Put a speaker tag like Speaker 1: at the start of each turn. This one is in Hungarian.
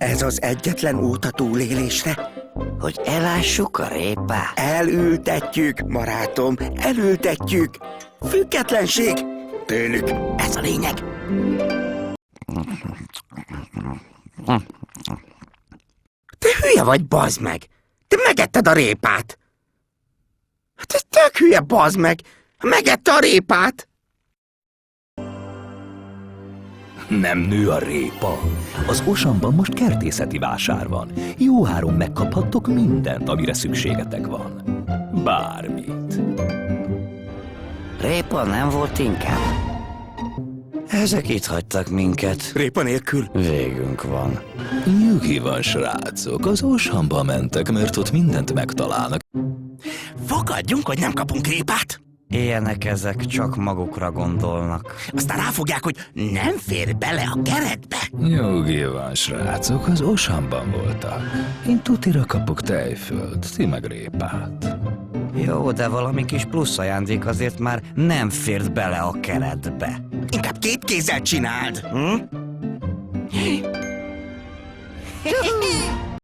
Speaker 1: Ez az egyetlen út a túlélésre.
Speaker 2: Hogy elássuk a répát?
Speaker 1: Elültetjük, barátom, elültetjük. Függetlenség. Tőlük, ez a lényeg. Te hülye vagy, bazd meg! Te megetted a répát! Hát ez tök hülye, bazd meg! Megette a répát!
Speaker 3: Nem nő a répa. Az Osamban most kertészeti vásár van. Jó áron megkaphattok mindent, amire szükségetek van. Bármit.
Speaker 2: Répa nem volt inkább? Ezek itt hagytak minket.
Speaker 1: Répa nélkül.
Speaker 2: Végünk van.
Speaker 3: Nyugi van, srácok. Az Osamba mentek, mert ott mindent megtalálnak.
Speaker 1: Fogadjunk, hogy nem kapunk répát.
Speaker 2: Ilyenek ezek, csak magukra gondolnak.
Speaker 1: Aztán ráfogják, hogy nem fér bele a keretbe.
Speaker 3: Nyugi van, srácok. Az Osamban voltak. Én tutira kapok tejföld, ti meg répát.
Speaker 2: Jó, de valami kis plusz ajándék azért már nem fért bele a keretbe.
Speaker 1: Inkább két kézzel csináld. Hm?